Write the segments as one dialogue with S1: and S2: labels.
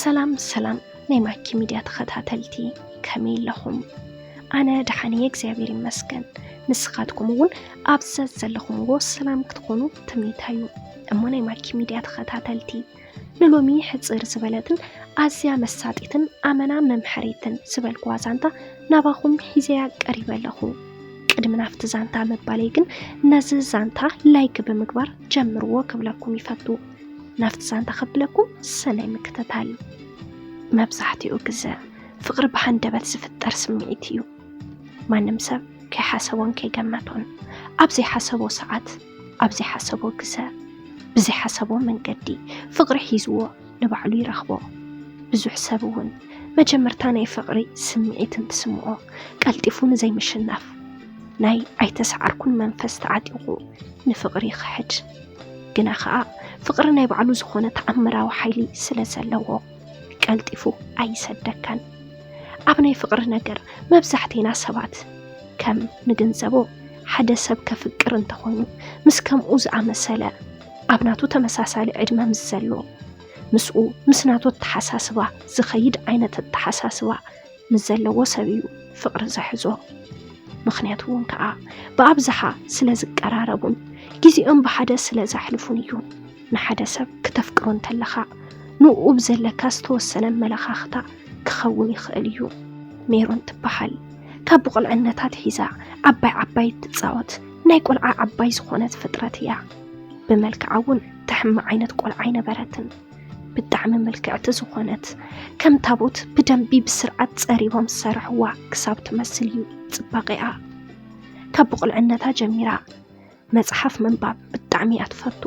S1: ሰላም ናይማኪ ሚዲያ ተኸታተልቲ ከመይ ለኹም ኣነ ደሓኒ እግዚአብሔር ይመስገን ንስኻትኩምውን ኣብዘዝ ዘለኹምዎ ሰላም ክትኮኑ ትምኒታዩ እሞ ናይማኪ ሚዲያ ተኸታተልቲ ንሎሚ ሕፅር ዝበለትን ኣዝያ መሳጢትን ኣመና መምሐሪትን ዝበልኩ ዛንታ ናባኹም ሒዘያ ቀሪበለኹ ቅድም ናፍቲ ዛንታ መባለይ ግን ነዚ ዛንታ ላይክ ብምግባር ጀምርዎ ክብለኩም ይፈቱ ናፍቲ ዛንታ ከብለኩም ሰናይ ምክተታል መብዛሕትኡ ግዜ ፍቅሪ በሓንደበት ዝፍጠር ስምዒት እዩ ማንም ሰብ ከይሓሰቦን ከይገመቶን ኣብዘይ ሓሰቦ ሰዓት ኣብዘይ ሓሰቦ ግዜ ብዘይ ሓሰቦ መንገዲ ፍቅሪ ሒዝዎ ንባዕሉ ይረኽቦ ብዙሕ ሰብ እውን መጀመርታ ናይ ፍቅሪ ስምዒት እንትስምዖ ቀልጢፉ ንዘይምሽናፍ ናይ ኣይተሰዓርኩን መንፈስ ተዓጢቑ ንፍቅሪ ይኽሕድ ግና ከዓ ፍቅሪ ናይ ባዕሉ ዝኾነ ተኣምራዊ ሓይሊ ስለ ዘለዎ ቀልጢፉ ኣይሰደካን ኣብ ናይ ፍቅሪ ነገር መብዛሕቲና ሰባት ከም ንግንዘቦ ሓደ ሰብ ከፍቅር እንተኾይኑ ምስ ከምኡ ዝኣመሰለ ኣብናቱ ተመሳሳሊ ዕድመ ምስ ዘሎ ምስኡ ምስናቱ ተሓሳስባ ዝኸይድ ዓይነት ተሓሳስባ ምስ ዘለዎ ሰብ እዩ ፍቅሪ ዘሕዞ ምኽንያቱ እውን ከዓ ብኣብዝሓ ስለ ዝቀራረቡን ጊዜኦም ብሓደ ስለ ዘሕልፉን እዩ ንሓደ ሰብ ክተፍቅሮ እንተለኻ ንኡ ብዘለካ ዝተወሰነ መለኻኽታ ክኸውን ይኽእል እዩ ሜሮን ትበሃል ካብ ብቆልዕነታት ሒዛ ዓባይ ትፃወት ናይ ቆልዓ ዓባይ ዝኾነት ፍጥረት እያ ብመልክዓ እውን ተሕሚ ዓይነት ቆልዓ ይነበረትን ብጣዕሚ መልክዕቲ ዝኾነት ከም ታቦት ብደንቢ ብስርዓት ፀሪቦም ዝሰርሕዋ ክሳብ ትመስል እዩ ፅባቂኣ ካብ ብቆልዕነታ ጀሚራ መፅሓፍ ምንባብ ብጣዕሚ እያ ትፈቱ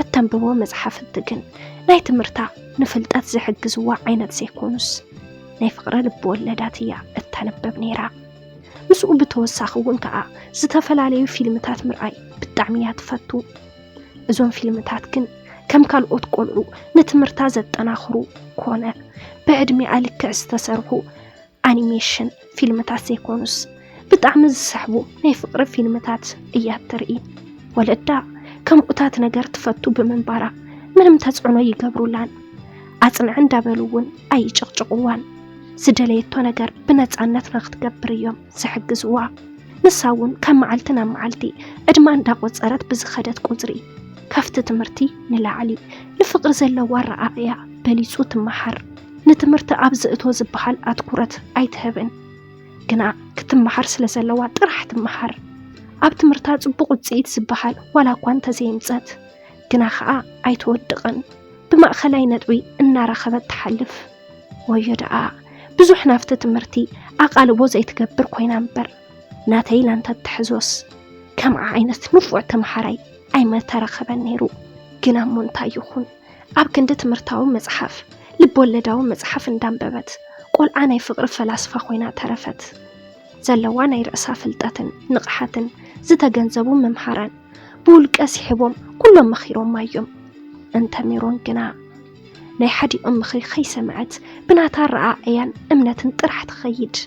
S1: እተንብቦ መፅሓፍ ግን ናይ ትምህርታ ንፍልጠት ዝሕግዝዋ ዓይነት ዘይኮኑስ ናይ ፍቅሪ ልቢ ወለዳት እያ እተነበብ ነይራ ምስኡ ብተወሳኺ እውን ከዓ ዝተፈላለዩ ፊልምታት ምርኣይ ብጣዕሚ እያ ትፈቱ እዞም ፊልምታት ግን ከም ካልኦት ቆልዑ ንትምህርታ ዘጠናኽሩ ኮነ ብዕድሚኣ ልክዕ ዝተሰርሑ ኣኒሜሽን ፊልምታት ዘይኮኑስ ብጣዕሚ ዝስሕቡ ናይ ፍቅሪ ፊልምታት እያ ትርኢ ወለዳ ከምኡታት ነገር ትፈቱ ብምንባራ ምንም ተጽዕኖ ይገብሩላን ኣጽንዕ እንዳበሉውን ኣይጭቕጭቕዋን ዝደለየቶ ነገር ብነፃነት ንኽትገብር እዮም ዝሕግዝዋ ንሳውን ከም መዓልቲ ናብ መዓልቲ ዕድማ እንዳቆፀረት ብዝኸደት ቁፅሪ ካፍቲ ትምህርቲ ንላዕሊ ንፍቅሪ ዘለዋ ረኣያ በሊፁ ትመሓር ንትምህርቲ ኣብ ዝእቶ ዝበሃል ኣትኩረት ኣይትህብን ግና ክትመሓር ስለ ዘለዋ ጥራሕ ትመሓር ኣብ ትምህርታ ጽቡቕ ውፅኢት ዝበሃል ዋላ እኳ እንተዘይምፀት ግና ከዓ ኣይትወድቕን ብማእኸላይ ነጥቢ እናረኸበት ትሓልፍ ወዮ ደኣ ብዙሕ ናፍቲ ትምህርቲ ኣቓልቦ ዘይትገብር ኮይና እምበር ናተይ ላንተ ትሕዞስ ከምዓ ዓይነት ንፉዕ ተመሓራይ ኣይመተረኸበን ነይሩ ግና እሞ እንታይ ይኹን ኣብ ክንዲ ትምህርታዊ መፅሓፍ ልብወለዳዊ መፅሓፍ እንዳንበበት ቆልዓ ናይ ፍቅሪ ፈላስፋ ኮይና ተረፈት ዘለዋ ናይ ርእሳ ፍልጠትን ንቕሓትን ዝተገንዘቡ መምሃራን ብውልቀ ሲሕቦም ኩሎም መኺሮም እዮም እንተ ሜሮን ግና ናይ ሓዲኦም ምኽሪ ከይሰምዐት ብናታ ረኣያን እምነትን ጥራሕ ትኸይድ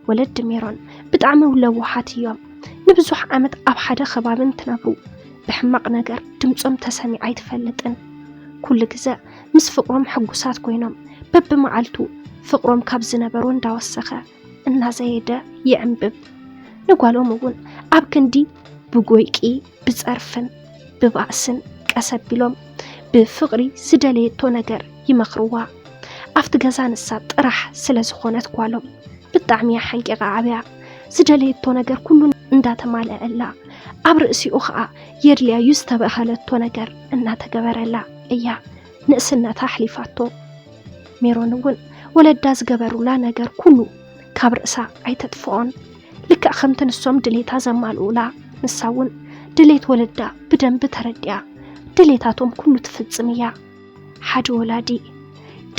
S1: ወለዲ ሜሮን ብጣዕሚ ውለዋሓት እዮም ንብዙሕ ዓመት ኣብ ሓደ ከባብን ትነብሩ ብሕማቕ ነገር ድምፆም ተሰሚዕ ኣይትፈልጥን ኩሉ ግዜ ምስ ፍቅሮም ሕጉሳት ኮይኖም በብመዓልቱ ፍቅሮም ካብ ዝነበሩ እንዳወሰኸ እናዘየደ ይዕንብብ ንጓሎም እውን ኣብ ክንዲ ብጎይቂ ብፀርፍን ብባእስን ቀሰቢሎም ብፍቅሪ ዝደለየቶ ነገር ይመኽርዋ ኣብቲ ገዛ ንሳ ጥራሕ ስለ ዝኾነት ጓሎም ብጣዕሚ ሓንቂቓ ዓብያ ዝደለየቶ ነገር ኩሉ እንዳተማልአላ ኣብ ርእሲኡ ከዓ የድልያዩ ዝተባህለቶ ነገር እናተገበረላ እያ ንእስነታ ሓሊፋቶ ሜሮን እውን ወለዳ ዝገበሩላ ነገር ኩሉ ካብ ርእሳ ኣይተጥፍዖን ልክዕ ከምቲ ንሶም ድሌታ ዘማልኡላ ንሳውን ድሌት ወለዳ ብደንቢ ተረዲያ ድሌታቶም ኩሉ ትፍጽም እያ ሓደ ወላዲ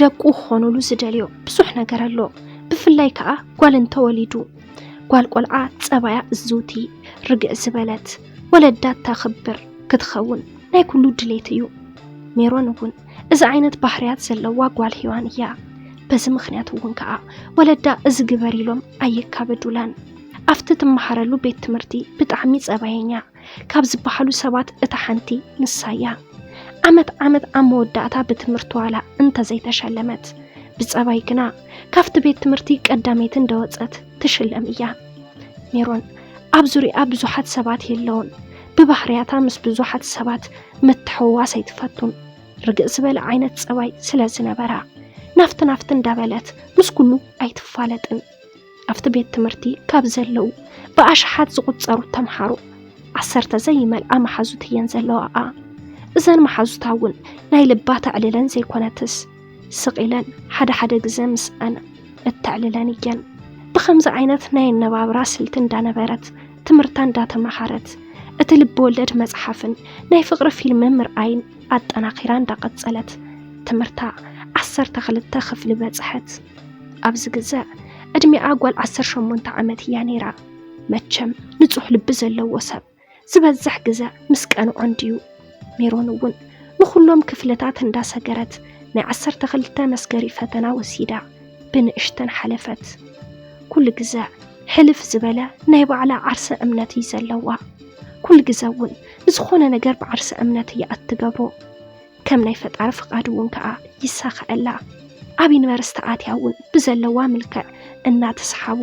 S1: ደቁ ኾኑሉ ዝደልዮ ብዙሕ ነገር ኣሎ ብፍላይ ከዓ ጓል እንተወሊዱ ጓል ቆልዓ ፀባያ እዙቲ ርግእ ዝበለት ወለዳ ተኽብር ክትኸውን ናይ ኩሉ ድሌት እዩ ሜሮን እውን እዚ ዓይነት ባህርያት ዘለዋ ጓል ሂዋን እያ በዚ ምኽንያት እውን ከዓ ወለዳ እዚ ግበር ኢሎም ኣይካበዱላን ኣብቲ ትመሃረሉ ቤት ትምህርቲ ብጣዕሚ ፀባየኛ ካብ ዝበሃሉ ሰባት እታ ሓንቲ ንሳያ ዓመት መወዳእታ በትምህርቱ ዋላ እንተ ዘይተሸለመት ብጸባይ ግና ካፍቲ ቤት ትምህርቲ ቀዳሜት እንደወጸት ትሽለም እያ። ሜሮን ኣብ ዙርያ ብዙሓት ሰባት የለውን ብባህርያታ ምስ ብዙሓት ሰባት ምትሕውዋስ ኣይትፈቱን ርግእ ዝበለ ዓይነት ጸባይ ስለ ዝነበራ ናፍቲ እንዳበለት ምስ ኩሉ ኣይትፋለጥን። ኣብቲ ቤት ትምህርቲ ካብ ዘለው ብኣሽሓት ዝቁጸሩ ተምሃሮ 10 ዘይመልኣ መሓዙት እየን ዘለዋኣ። እዘን መሓዙታ እውን ናይ ልባ ተዕልለን ዘይኮነትስ ስቂለን ሓደ ግዜ ምስአን እተዕልለን እየን። ብኸምዚ ዓይነት ናይ ነባብራ ስልቲ እንዳነበረት ትምህርታ እንዳተመሃረት እቲ ልብ ወለድ መጽሓፍን ናይ ፍቅሪ ፊልምን ምርኣይን ኣጠናኺራ እንዳቀጸለት ትምህርታ 12 ክፍሊ በጽሐት። ኣብዚ ግዜ ዕድሚኣ ጓል 18 ዓመት እያ ነይራ። መቸም ንጹሕ ልቢ ዘለዎ ሰብ ዝበዝሕ ግዜ ምስ ቀንዖ እንድዩ። ሜሮን እውን ንኹሎም ክፍልታት እንዳሰገረት ናይ 12 መስገሪ ፈተና ወሲዳ ብንእሽተን ሓለፈት። ኩሉ ግዜ ሕልፍ ዝበለ ናይ ባዕላ ዓርሰ እምነት እዩ ዘለዋ። ኩሉ ግዜ እውን ንዝኾነ ነገር ብዓርሰ እምነት እያ እትገብሮ። ከም ናይ ፈጣሪ ፍቃድ እውን ከዓ ይሳኸአላ። ኣብ ዩኒቨርስቲ ኣትያ እውን ብዘለዋ ምልክዕ እናተሰሓቡ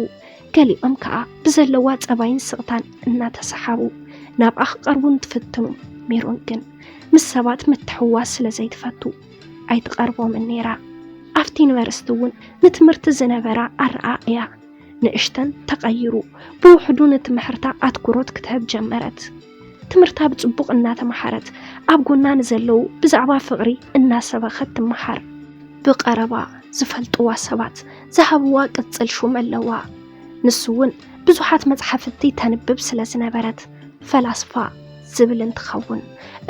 S1: ገሊኦም ከዓ ብዘለዋ ጸባይን ስቕታን እናተሰሓቡ ናብኣ ክቐርቡን ትፍትኑ። ሜሮን ግን ምስ ሰባት ምትሕዋስ ስለ ዘይትፈቱ ኣይትቐርቦምን ነይራ። ኣብቲ ዩኒቨርስቲ እውን ንትምህርቲ ዝነበራ ኣረኣእያ ንእሽተን ተቐይሩ ብውሕዱ ንትምህርታ ኣትኩሮት ክትህብ ጀመረት። ትምህርታ ብጽቡቕ እናተመሃረት ኣብ ጎና ንዘለው ብዛዕባ ፍቕሪ እናሰበኸት ትመሃር። ብቐረባ ዝፈልጥዋ ሰባት ዝሃብዋ ቅጽል ሹም ኣለዋ። ንሱ እውን ብዙሓት መጽሓፍቲ ተንብብ ስለ ዝነበረት ፈላስፋ ዝብል እንትኸውን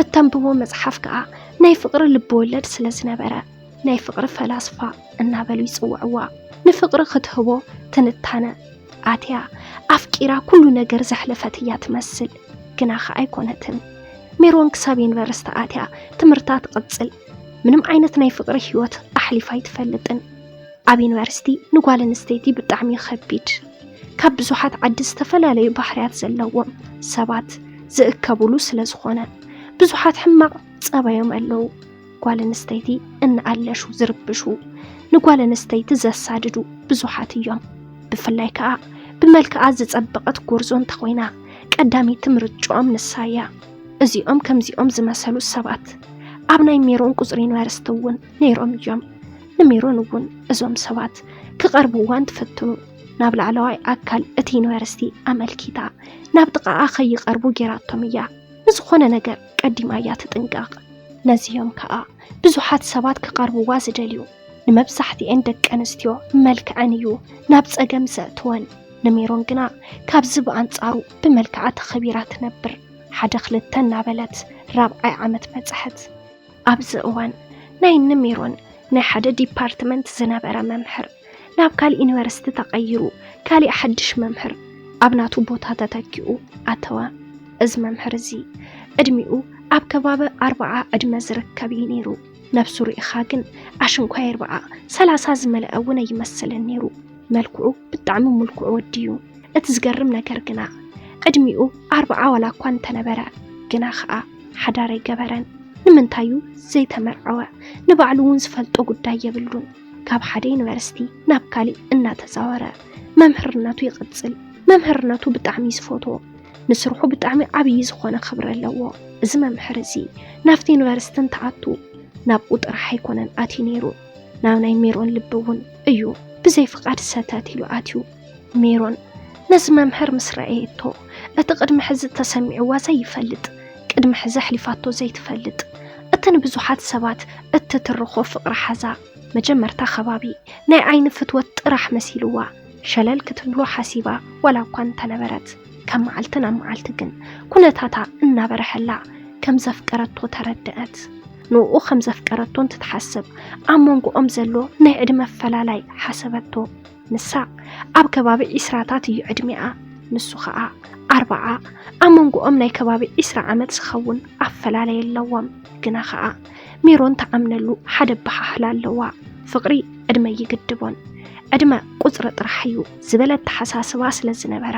S1: እተንብቦ መጽሓፍ ከዓ ናይ ፍቅሪ ልብወለድ ስለ ዝነበረ ናይ ፍቅሪ ፈላስፋ እናበሉ ይጽውዕዋ። ንፍቅሪ ክትህቦ ትንታነ ኣትያ ኣፍቂራ ኩሉ ነገር ዘሕለፈት እያ ትመስል። ግና ኸ ኣይኮነትን። ሜሮን ክሳብ ዩኒቨርስቲ ኣትያ ትምህርታ ትቕጽል ምንም ዓይነት ናይ ፍቅሪ ህይወት ኣሕሊፋ ኣይትፈልጥን። ኣብ ዩኒቨርስቲ ንጓል ኣንስተይቲ ብጣዕሚ ከቢድ ካብ ብዙሓት ዓዲ ዝተፈላለዩ ባህርያት ዘለዎም ሰባት ዝእከብሉ ስለ ዝኾነ ብዙሓት ሕማቕ ጸባዮም ኣለዉ። ጓል ኣንስተይቲ እናኣለሹ ዝርብሹ ንጓል ኣንስተይቲ ዘሳድዱ ብዙሓት እዮም። ብፍላይ ከዓ ብመልክዓ ዝጸበቐት ጎርዞ እንተኾይና ቀዳሚት ምርጫኦም ንሳያ። እዚኦም ከምዚኦም ዝመሰሉ ሰባት ኣብ ናይ ሜሮን ቁጽሪ ዩኒቨርስቲ እውን ነይሮም እዮም። ንሜሮን እውን እዞም ሰባት ክቐርብዋን ትፍትኑ ናብ ላዕለዋይ ኣካል እቲ ዩኒቨርስቲ ኣመልኪታ ናብ ጥቓኣ ኸይቐርቡ ጌራቶም እያ። ንዝኾነ ነገር ቀዲማ እያ ትጥንቀቕ። ነዚኦም ከዓ ብዙሓት ሰባት ክቐርብዋ ዝደልዩ ንመብዛሕትአን ደቂ ኣንስትዮ መልክዐን እዩ ናብ ጸገም ዘእትወን። ንሜሮን ግና ካብዚ ብኣንጻሩ ብመልክዓ ተኸቢራ ትነብር። 1-2 እናበለት 4ይ ዓመት በጽሐት። ኣብዚ እዋን ናይ ንሜሮን ናይ ሓደ ዲፓርትመንት ዝነበረ መምህር ናብ ካልእ ዩኒቨርስቲ ተቐይሩ ካልእ ሓድሽ መምህር ኣብ ናቱ ቦታ ተተኪኡ ኣተወ። እዚ መምህር እዚ ዕድሚኡ ኣብ ከባቢ 40 ዕድመ ዝርከብ እዩ ነይሩ። ነፍሱ ርኢኻ ግን ኣሽንኳይ 30 ዝመልአ እውን ኣይመስልን ነይሩ። መልክዑ ብጣዕሚ ምልክዑ ወዲዩ። እቲ ዝገርም ነገር ግና ዕድሚኡ 40 ዋላ እኳ እንተነበረ ግና ከዓ ሓዳር ኣይገበረን። ንምንታዩ ዘይተመርዐወ ንባዕሉ እውን ዝፈልጦ ጉዳይ የብሉን። ካብ ሓደ ዩኒቨርስቲ ናብ ካልእ እናተዛወረ መምህርነቱ ይቕጽል። መምህርነቱ ብጣዕሚ ዝፈትዎ ንስርሑ ብጣዕሚ ዓብይ ዝኾነ ክብሪ ኣለዎ። እዚ መምህር እዚ ናብቲ ዩኒቨርስቲ እንተኣቱ ናብኡ ጥራሕ ኣይኮነን ኣትዩ ነይሩ። ናብ ናይ ሜሮን ልቢ እውን እዩ ብዘይ ፍቃድ ሰተት ኢሉ ኣትዩ። ሜሮን ነዚ መምህር ምስ ረአየቶ እቲ ቅድሚ ሕዚ ተሰሚዕዋ ዘይፈልጥ ቅድሚ ሕዚ ኣሕሊፋቶ ዘይትፈልጥ እቲ ንብዙሓት ሰባት እትትርኾ ፍቕሪ ሓዛ መጀመርታ ከባቢ ናይ ዓይኒ ፍትወት ጥራሕ መሲልዋ ሸለል ክትብሎ ሓሲባ ዋላ እኳ እንተነበረት ከም መዓልቲ ናብ መዓልቲ ግን ኩነታታ እናበረሐላ ከም ዘፍቀረቶ ተረድአት። ንኡ ከም ዘፍቀረቶ እንትትሓስብ ኣብ መንጎኦም ዘሎ ናይ ዕድመ ኣፈላላይ ሓሰበቶ። ንሳ ኣብ ከባቢ 20ታት እዩ ዕድሚኣ፣ ንሱ ከዓ 40። ኣብ መንጎኦም ናይ ከባቢ 20 ዓመት ዝኸውን ኣፈላላይ ኣለዎም። ግና ከዓ ሜሮን ተኣምነሉ ሓደ ባሓህላ ኣለዋ። ፍቅሪ ዕድመ ይግድቦን ዕድመ ቁጽሪ ጥራሕ እዩ ዝበለት ተሓሳስባ ስለ ዝነበራ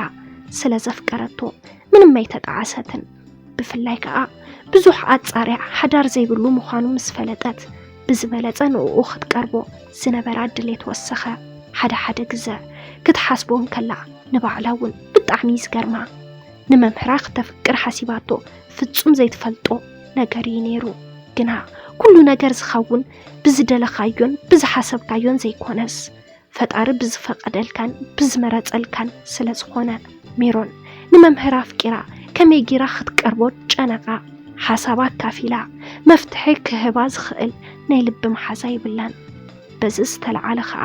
S1: ስለ ዘፍቀረቶ ምንም ኣይተጣዓሰትን። ብፍላይ ከዓ ብዙሕ ኣጻርያ ሓዳር ዘይብሉ ምዃኑ ምስ ፈለጠት ብዝበለጸ ንኡ ክትቀርቦ ዝነበራ ድሌት ወሰኸ። ሓደ ግዜ ክትሓስቦም ከላ ንባዕላ እውን ብጣዕሚ ዝገርማ ንመምህራ ክተፍቅር ሓሲባቶ ፍጹም ዘይትፈልጦ ነገር እዩ ነይሩ። ግና ኩሉ ነገር ዝኸውን ብዝደለኻዮን ብዝሓሰብካዮን ዘይኮነስ ፈጣሪ ብዝፈቀደልካን ብዝመረጸልካን ስለ ዝኾነ ሜሮን ንመምህራ ፍቂራ ከመይ ጌራ ክትቀርቦ ጨነቃ ሓሳባ ካፊላ መፍትሒ ክህባ ዝኽእል ናይ ልቢ መሓዛ ይብላን። በዚ ዝተለዓለ ከዓ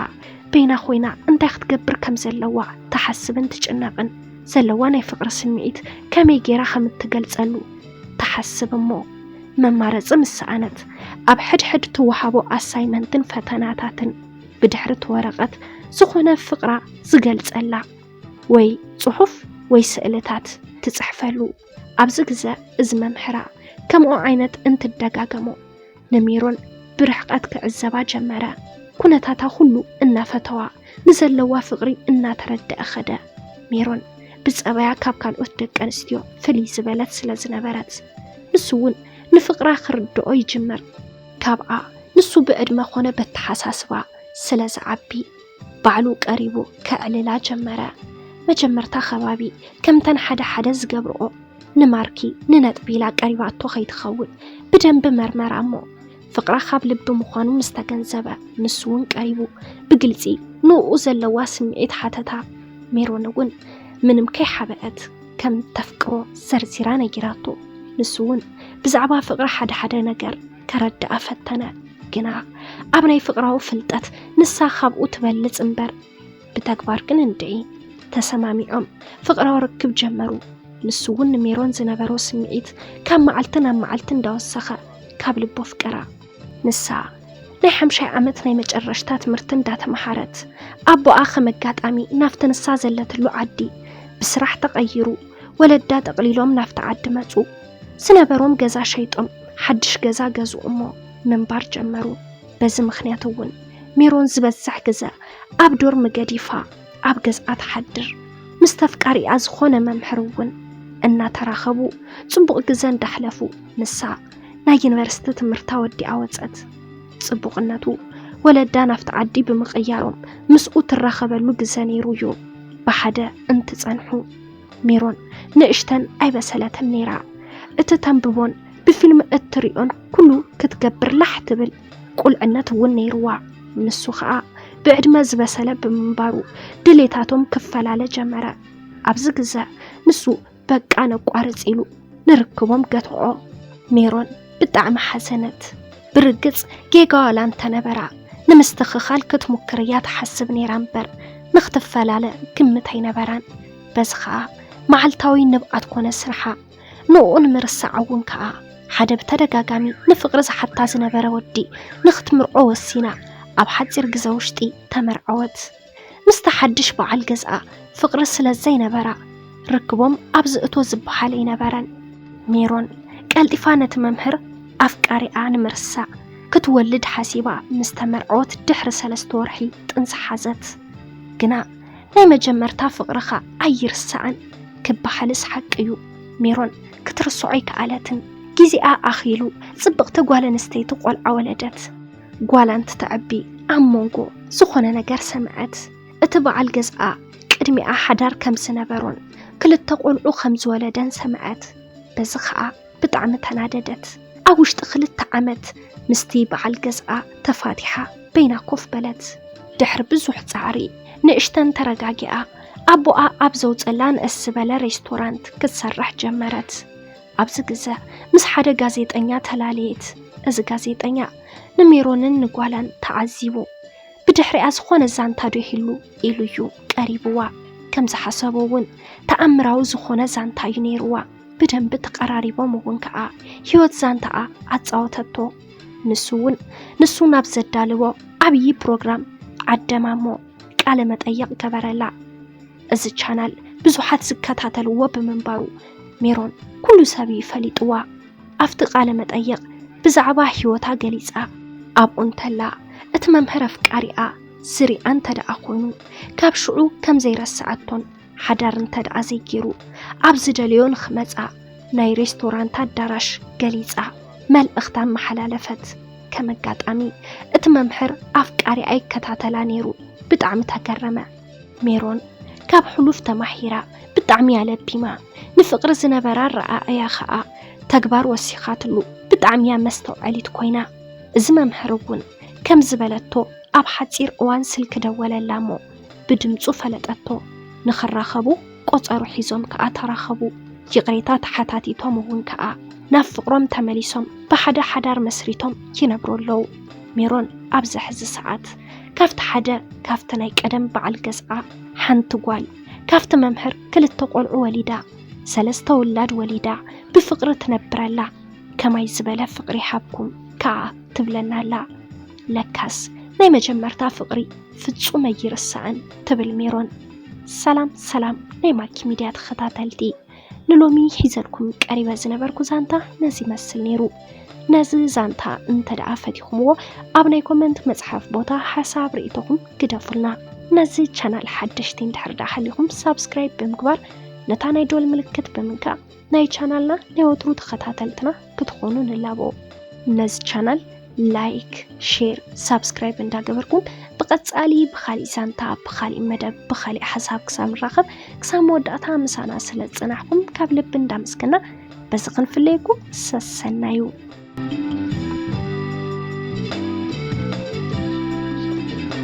S1: በይና ኮይና እንታይ ክትገብር ከም ዘለዋ ተሓስብን ትጭነቕን ዘለዋ ናይ ፍቅሪ ስምዒት ከመይ ጌራ ከም እትገልጸሉ ተሓስብ እሞ መማረፂ ምስኣነት ኣብ ሕድሕድ ትወሃቦ ኣሳይመንትን ፈተናታትን ብድሕሪ ወረቐት ዝኾነ ፍቅራ ዝገልጸላ ወይ ጽሑፍ ወይ ስእልታት ትጽሕፈሉ። ኣብዚ ግዜ እዚ መምህራ ከምኡ ዓይነት እንትደጋገሞ ንሜሮን ብርሕቀት ክዕዘባ ጀመረ። ኩነታታ ሁሉ እናፈተዋ ንዘለዋ ፍቅሪ እናተረድአ ኸደ። ሜሮን ብጸባያ ካብ ካልኦት ደቂ ኣንስትዮ ፍልይ ዝበለት ስለ ዝነበረት ንሱ እውን ንፍቅራ ክርድኦ ይጅምር። ካብኣ ንሱ ብዕድመ ኾነ በተሓሳስባ ስለ ዝዓቢ ባዕሉ ቀሪቡ ከዕልላ ጀመረ። መጀመርታ ከባቢ ከምተን ሓደ ዝገብርኦ ንማርኪ ንነጥቢላ ቀሪባቶ ከይትኸውን ብደንብ መርመራ እሞ ፍቅራ ካብ ልቢ ምዃኑ ምስተገንዘበ ንሱ እውን ቀሪቡ ብግልፂ ንኡ ዘለዋ ስምዒት ሓተታ። ሜሮን እውን ምንም ከይሓበአት ከም ተፍቅሮ ዘርዚራ ነጊራቶ። ንሱ እውን ብዛዕባ ፍቅሪ ሓደ ነገር ከረድኣ ፈተነ። ግና ኣብ ናይ ፍቅራዊ ፍልጠት ንሳ ካብኡ ትበልጽ እምበር ብተግባር ግን እንድዒ ተሰማሚዖም ፍቅራዊ ርክብ ጀመሩ። ንሱ እውን ንሜሮን ዝነበሮ ስምዒት ካብ መዓልቲ ናብ መዓልቲ እንዳወሰኸ ካብ ልቦ ፍቅራ ንሳ ናይ 5 ዓመት ናይ መጨረሽታ ትምህርቲ እንዳተመሃረት ኣቦኣ ከመጋጣሚ ናፍቲ ንሳ ዘለትሉ ዓዲ ብስራሕ ተቐይሩ ወለዳ ጠቕሊሎም ናፍቲ ዓዲ መፁ። ዝነበሮም ገዛ ሸይጦም ሓድሽ ገዛ ገዝኡ እሞ ምንባር ጀመሩ። በዚ ምክንያት እውን ሜሮን ዝበዝሕ ግዜ ኣብ ዶርም ገዲፋ ኣብ ገዝኣ ተሓድር። ምስ ተፍቃሪኣ ዝኾነ መምህር እውን እናተራኸቡ ጽቡቕ ግዜ እንዳሕለፉ ንሳ ናይ ዩኒቨርሲቲ ትምህርታ ወዲኣ ወፀት። ጽቡቕነቱ ወለዳ ናፍቲ ዓዲ ብምቕያሮም ምስኡ ትራኸበሉ ግዜ ነይሩ እዩ። ብሓደ እንትጸንሑ ሜሮን ንእሽተን ኣይበሰለትን ነይራ። እቲ ተንብቦን ብፊልም እትሪኦን ኩሉ ክትገብር ላሕ ትብል ቁልዕነት እውን ነይሩዋ። ንሱ ከዓ ብዕድመ ዝበሰለ ብምንባሩ ድሌታቶም ክፈላለ ጀመረ። ኣብዚ ግዜ ንሱ በቃ ነቋርጽ ኢሉ ንርክቦም ገትዖ። ሜሮን ብጣዕሚ ሓዘነት። ብርግጽ ጌጋዋላ እንተነበራ ንምስትኽኻል ክትሙክር እያ ትሓስብ ነይራ እምበር ንኽትፈላለ ግምት ኣይነበራን። በዚ ከዓ መዓልታዊ ንብዓት ኮነ ስርሓ ንኡን ምርሳዕ እውን ከዓ ሓደ ብተደጋጋሚ ንፍቅሪ ዝሓታ ዝነበረ ወዲ ንኽትምርዖ ወሲና ኣብ ሓፂር ግዜ ውሽጢ ተመርዐወት። ምስቲ ሓድሽ በዓል ገዝኣ ፍቅሪ ስለ ዘይነበራ ርክቦም ኣብ ዝእቶ ዝበሃል ኣይነበረን። ሜሮን ቀልጢፋ ነቲ መምህር ኣፍቃሪኣ ንምርሳዕ ክትወልድ ሓሲባ ምስ ተመርዐወት ድሕሪ 3 ወርሒ ጥንሲ ሓዘት። ግና ናይ መጀመርታ ፍቅርኻ ኣይርሳዕን ክበሃልስ ሓቂ እዩ። ሜሮን ክትርስዖ ኣይከኣለትን። ጊዜኣ ኣኺሉ ጽብቕቲ ጓል ኣንስተይቲ ቆልዓ ወለደት። ጓላ እንትትዕቢ ኣብ መንጎ ዝኾነ ነገር ሰምዐት። እቲ በዓል ገዝኣ ቅድሚኣ ሓዳር ከም ዝነበሮን 2 ቆልዑ ከም ዝወለደን ሰምዐት። በዚ ከዓ ብጣዕሚ ተናደደት። ኣብ ውሽጢ 2 ዓመት ምስቲ በዓል ገዝኣ ተፋቲሓ በይና ኮፍ በለት። ድሕሪ ብዙሕ ፃዕሪ ንእሽተን ተረጋጊኣ ኣቦኣ ኣብ ዘውፀላ ንእስ ዝበለ ሬስቶራንት ክትሰርሕ ጀመረት። ኣብዚ ግዜ ምስ ሓደ ጋዜጠኛ ተላለየት። እዚ ጋዜጠኛ ንሜሮንን ንጓላን ተዓዚቡ ብድሕሪኣ ዝኾነ ዛንታ ዶ ይህሉ ኢሉ እዩ ቀሪብዋ። ከም ዝሓሰቦ እውን ተኣምራዊ ዝኾነ ዛንታ እዩ ነይሩዋ። ብደንቢ ተቀራሪቦም እውን ከዓ ህይወት ዛንታኣ ኣፃወተቶ። ንሱ ናብ ዘዳልዎ ዓብዪ ፕሮግራም ዓደማሞ ቃለ መጠይቕ ገበረላ። እዚ ቻናል ብዙሓት ዝከታተልዎ ብምንባሩ ሜሮን ኩሉ ሰብ ይፈሊጥዋ። ኣብቲ ቃለ መጠይቕ ብዛዕባ ህይወታ ገሊፃ ኣብኡ እንተላ እቲ መምህር ኣፍቃሪኣ ዝሪኣ እንተደኣ ኮይኑ ካብ ሽዑ ከም ዘይረስዓቶን ሓዳር እንተደኣ ዘይገይሩ ኣብ ዝደልዮ ንኽመፃ ናይ ሬስቶራንት አዳራሽ ገሊጻ መልእኽታ መሓላለፈት ከመጋጣሚ እቲ መምህር ኣፍቃሪ ኣይከታተላ ነይሩ ብጣዕሚ ተገረመ ሜሮን ካብ ሕሉፍ ተማሂራ ብጣዕሚ ያለቢማ ንፍቅሪ ዝነበራ ረኣያ ኸኣ ተግባር ወሲኻትሉ ብጣዕሚ መስተውዓሊት ኮይና እዚ መምህር እውን ከም ዝበለቶ ኣብ ሓፂር እዋን ስልክ ደወለላሞ ብድምፁ ፈለጠቶ ንኽራኸቡ ቆፀሩ ሒዞም ከኣ ተራኸቡ ይቕሬታ ተሓታቲቶም እውን ከኣ ናብ ፍቅሮም ተመሊሶም ብሓደ ሓዳር መስሪቶም ይነብሩ ኣለዉ ሜሮን ኣብ ዝሕዚ ሰዓት ካፍቲ ሓደ ካፍቲ ናይ ቀደም በዓል ገዝኣ ሓንቲ ጓል ካፍቲ መምህር ክልተ ቆልዑ ወሊዳ ሰለስተ ውላድ ወሊዳ ብፍቅሪ ትነብረላ ከማይ ዝበለ ፍቅሪ ሓብኩም ከኣ ትብለናላ ለካስ ናይ መጀመርታ ፍቅሪ ፍጹም ኣይርሳዕን ትብል ሜሮን ሰላም ሰላም ናይ ማኪ ሚድያ ተኸታተልቲ ንሎሚ ሒዘልኩም ቀሪበ ዝነበርኩ ዛንታ ነዚ መስል ነይሩ ነዚ ዛንታ እንተደኣ ፈቲኹምዎ ኣብ ናይ ኮመንት መጽሓፍ ቦታ ሓሳብ ርእይቶኹም ግደፉልና ነዚ ቻናል ሓደሽቲ እንድሕር ዳ ሓሊኹም ሳብስክራይብ ብምግባር ነታ ናይ ዶል ምልክት ብምንካእ ናይ ቻናልና ናይ ወትሩ ተኸታተልትና ክትኾኑ ንላቦ ነዚ ቻናል ላይክ ሼር ሳብስክራይብ እንዳገበርኩም ብቐጻሊ ብኻሊእ ዛንታ ብኻሊእ መደብ ብኻሊእ ሓሳብ ክሳብ ንራኸብ ክሳብ መወዳእታ ምሳና ስለ ጽናሕኩም ካብ ልቢ እንዳመስገና በዚ ክንፍለየኩም ሰሰናዩ